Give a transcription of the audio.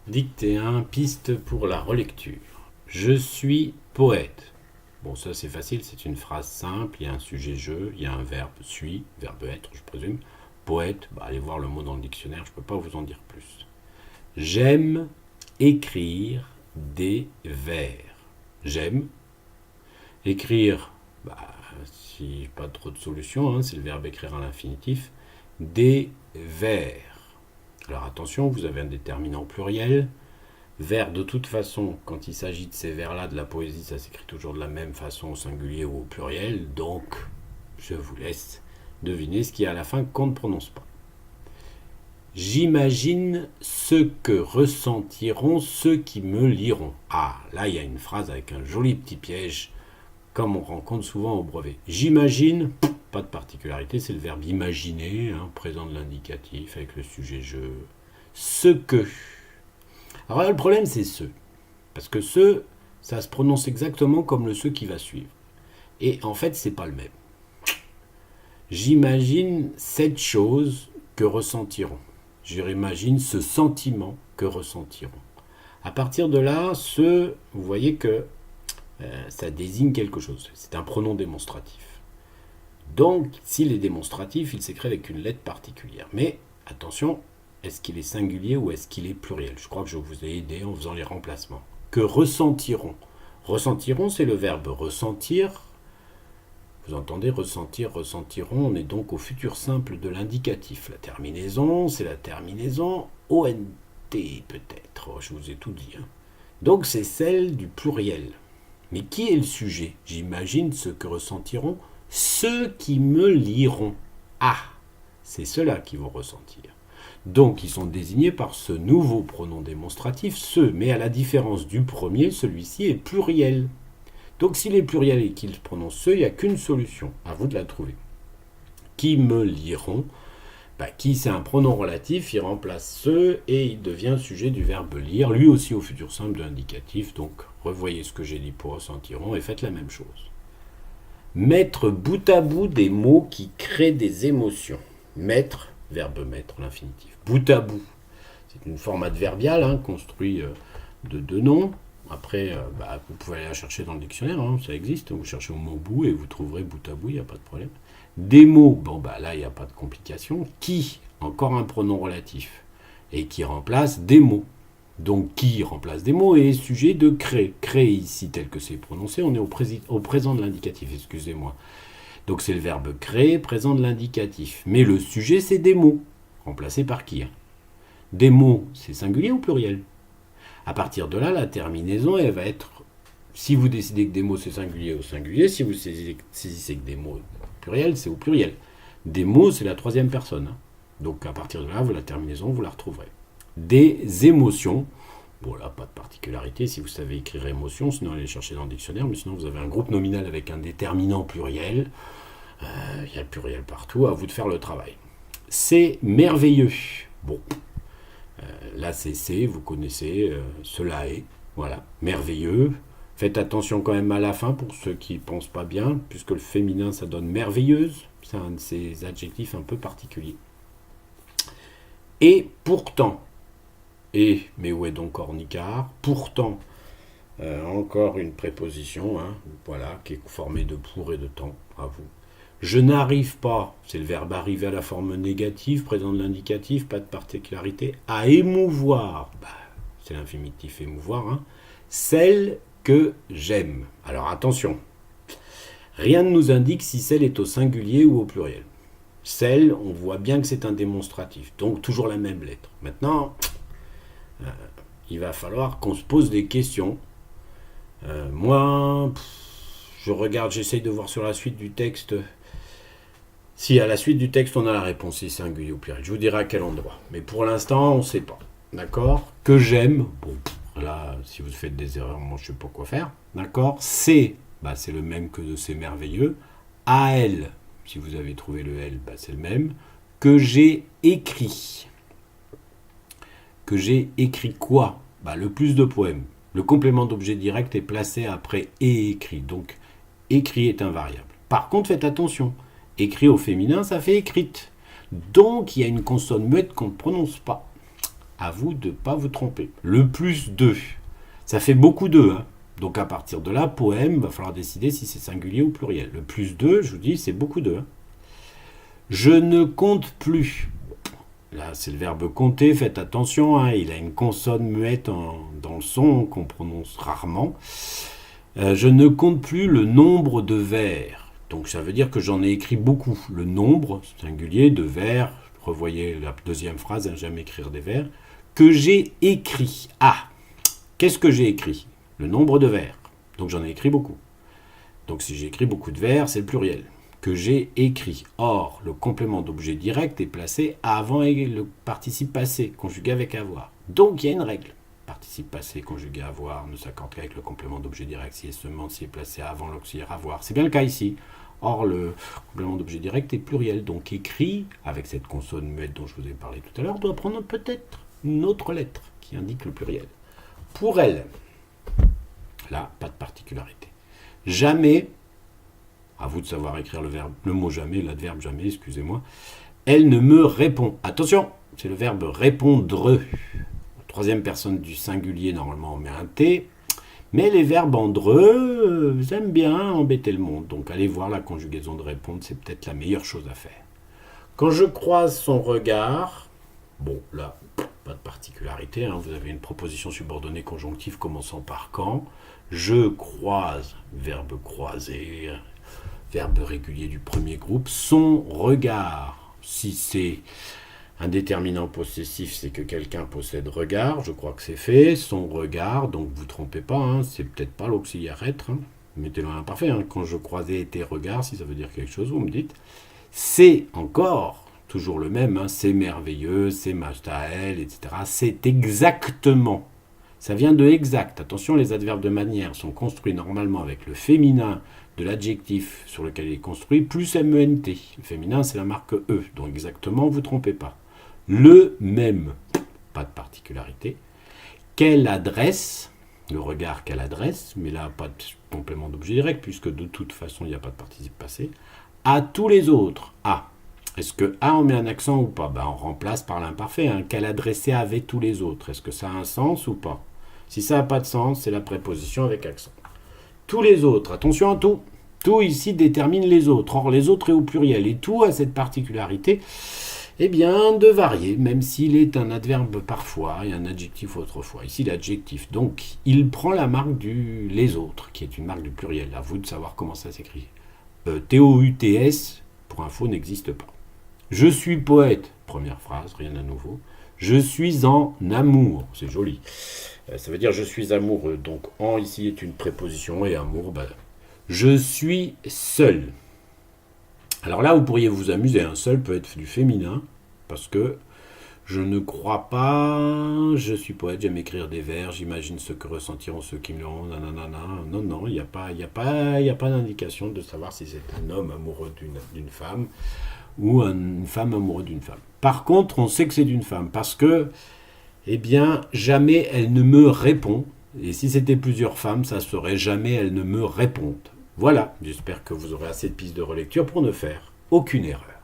Dictée 1, piste pour la relecture. Je suis poète. Bon, ça c'est facile, c'est une phrase simple, il y a un sujet je, il y a un verbe suis, verbe être, je présume. Poète, allez voir le mot dans le dictionnaire, je ne peux pas vous en dire plus. J'aime écrire des vers. J'aime écrire, si pas trop de solutions, c'est le verbe écrire à l'infinitif, des vers. Alors attention, vous avez un déterminant pluriel. Vers, de toute façon, quand il s'agit de ces vers-là, de la poésie, ça s'écrit toujours de la même façon, au singulier ou au pluriel. Donc, je vous laisse deviner ce qu'il y a à la fin qu'on ne prononce pas. J'imagine ce que ressentiront ceux qui me liront. Ah, là, il y a une phrase avec un joli petit piège, comme on rencontre souvent au brevet. J'imagine, pas de particularité, c'est le verbe imaginer, présent de l'indicatif avec le sujet je. Ce que. Alors là, le problème, c'est ce. Parce que ce, ça se prononce exactement comme le ce qui va suivre. Et en fait, c'est pas le même. J'imagine cette chose que ressentiront. J'imagine ce sentiment que ressentiront. À partir de là, ce, vous voyez que ça désigne quelque chose. C'est un pronom démonstratif. Donc, s'il est démonstratif, il s'écrit avec une lettre particulière. Mais, attention, est-ce qu'il est singulier ou est-ce qu'il est pluriel? Je crois que je vous ai aidé en faisant les remplacements. Que ressentiront. Ressentiront, c'est le verbe ressentir. Vous entendez ressentir, ressentiront. On est donc au futur simple de l'indicatif. La terminaison, c'est la terminaison ONT peut-être. Je vous ai tout dit. Donc c'est celle du pluriel. Mais qui est le sujet? J'imagine ce que ressentiront ceux qui me liront. Ah, c'est ceux-là qui vont ressentir. Donc ils sont désignés par ce nouveau pronom démonstratif, ce, mais à la différence du premier, celui-ci est pluriel. Donc s'il est pluriel et qu'il prononce ce, il n'y a qu'une solution, à vous de la trouver. Qui me liront, qui c'est un pronom relatif, il remplace ce et il devient sujet du verbe lire, lui aussi au futur simple de l'indicatif, donc revoyez ce que j'ai dit pour ressentiront et faites la même chose. Mettre bout à bout des mots qui créent des émotions. Mettre, verbe mettre, l'infinitif. Bout à bout, c'est une forme adverbiale construit de deux noms. Après, vous pouvez aller la chercher dans le dictionnaire, ça existe. Vous cherchez au mot bout et vous trouverez bout à bout, il n'y a pas de problème. Des mots, là, il n'y a pas de complication. Qui, encore un pronom relatif, et qui remplace des mots. Donc, qui remplace des mots et est sujet de créer. Créer ici, tel que c'est prononcé, on est au présent de l'indicatif, excusez-moi. Donc, c'est le verbe créer, présent de l'indicatif. Mais le sujet, c'est des mots. Remplacé par qui? Des mots, c'est singulier ou pluriel? À partir de là, la terminaison, elle va être, si vous décidez que des mots c'est singulier au singulier, si vous saisissez que des mots pluriel, c'est au pluriel. Des mots, c'est la troisième personne. Donc à partir de là, la terminaison, vous la retrouverez. Des émotions, là, pas de particularité, si vous savez écrire émotion, sinon allez chercher dans le dictionnaire, mais sinon vous avez un groupe nominal avec un déterminant pluriel, il y a le pluriel partout, à vous de faire le travail. C'est merveilleux. Là, c'est, vous connaissez, cela est, voilà, merveilleux. Faites attention quand même à la fin pour ceux qui ne pensent pas bien, puisque le féminin, ça donne merveilleuse. C'est un de ces adjectifs un peu particuliers. Et pourtant, mais où est donc Ornicard? Pourtant, encore une préposition, qui est formée de pour et de temps, à vous. Je n'arrive pas, c'est le verbe arriver à la forme négative, présent de l'indicatif, pas de particularité, à émouvoir, c'est l'infinitif émouvoir, celle que j'aime. Alors attention, rien ne nous indique si celle est au singulier ou au pluriel. Celle, on voit bien que c'est un démonstratif, donc toujours la même lettre. Maintenant, il va falloir qu'on se pose des questions. Moi, je regarde, j'essaye de voir sur la suite du texte. Si à la suite du texte, on a la réponse, si c'est singulier ou pluriel. Je vous dirai à quel endroit. Mais pour l'instant, on ne sait pas. D'accord? Que j'aime. Là, si vous faites des erreurs, moi, je ne sais pas quoi faire. D'accord? C'est, c'est le même que de c'est merveilleux. À elle, si vous avez trouvé le L, c'est le même. Que j'ai écrit. Que j'ai écrit quoi? Le plus de poèmes. Le complément d'objet direct est placé après et écrit. Donc, écrit est invariable. Par contre, faites attention. Écrit au féminin, ça fait écrite. Donc, il y a une consonne muette qu'on ne prononce pas. À vous de ne pas vous tromper. Le plus 2, ça fait beaucoup 2. Hein. Donc à partir de là, poème, il va falloir décider si c'est singulier ou pluriel. Le plus 2, je vous dis, c'est beaucoup 2. Hein. Je ne compte plus. Là, c'est le verbe compter, faites attention, hein, il a une consonne muette dans le son qu'on prononce rarement. Je ne compte plus le nombre de vers. Donc ça veut dire que j'en ai écrit beaucoup. Le nombre, singulier, de vers, revoyez la deuxième phrase, hein, jamais écrire des vers, que j'ai écrit. Ah, qu'est-ce que j'ai écrit? Le nombre de vers. Donc j'en ai écrit beaucoup. Donc si j'ai écrit beaucoup de vers, c'est le pluriel. Que j'ai écrit. Or, le complément d'objet direct est placé avant le participe passé, conjugué avec avoir. Donc, il y a une règle. Participe passé, conjugué avoir, ne s'accorde qu'avec le complément d'objet direct si et seulement s'il est placé avant l'auxiliaire avoir. C'est bien le cas ici. Or, le complément d'objet direct est pluriel. Donc, écrit, avec cette consonne muette dont je vous ai parlé tout à l'heure, doit prendre peut-être une autre lettre qui indique le pluriel. Pour elle, là, pas de particularité. Jamais... À vous de savoir écrire le mot jamais, l'adverbe jamais, excusez-moi. Elle ne me répond. Attention, c'est le verbe répondre. Troisième personne du singulier, normalement on met un T. Mais les verbes en dreux, j'aime bien embêter le monde. Donc allez voir la conjugaison de répondre, c'est peut-être la meilleure chose à faire. Quand je croise son regard, bon là, pas de particularité, hein, vous avez une proposition subordonnée conjonctive commençant par quand. Je croise, verbe croiser, verbe régulier du premier groupe, son regard. Si c'est un déterminant possessif, c'est que quelqu'un possède regard, je crois que c'est fait. Son regard, donc vous ne trompez pas, hein, c'est peut-être pas l'auxiliaire être, hein, mettez-le à l'imparfait. Hein, quand je croisais tes regards, si ça veut dire quelque chose, vous me dites. C'est encore toujours le même, hein, c'est merveilleux, c'est Mashtael, etc. C'est exactement. Ça vient de exact. Attention, les adverbes de manière sont construits normalement avec le féminin de l'adjectif sur lequel il est construit, plus MENT. Le féminin, c'est la marque E. Donc exactement, vous ne vous trompez pas. Le même, pas de particularité. Quelle adresse, le regard qu'elle adresse, mais là, pas de complément d'objet direct, puisque de toute façon, il n'y a pas de participe passé. À tous les autres. À. Est-ce que A, on met un accent ou pas? On remplace par l'imparfait. Hein. Qu'elle adressait avec tous les autres. Est-ce que ça a un sens ou pas? Si ça n'a pas de sens, c'est la préposition avec accent. Tous les autres, attention à tout. Tout ici détermine les autres. Or, les autres est au pluriel. Et tout a cette particularité, de varier, même s'il est un adverbe parfois et un adjectif autrefois. Ici, l'adjectif. Donc, il prend la marque du les autres, qui est une marque du pluriel. À vous de savoir comment ça s'écrit. T-O-U-T-S, pour info, n'existe pas. Je suis poète, première phrase, rien à nouveau. Je suis en amour, c'est joli. Ça veut dire je suis amoureux. Donc en ici est une préposition et amour, je suis seul. Alors là, vous pourriez vous amuser. Un seul peut être du féminin parce que je ne crois pas, je suis poète, j'aime écrire des vers, j'imagine ce que ressentiront ceux qui me l'auront, nanana. Non, il n'y a pas d'indication de savoir si c'est un homme amoureux d'une femme ou une femme amoureuse d'une femme. Par contre, on sait que c'est d'une femme parce que jamais elle ne me répond. Et si c'était plusieurs femmes, ça serait jamais elle ne me répond. Voilà, j'espère que vous aurez assez de pistes de relecture pour ne faire aucune erreur.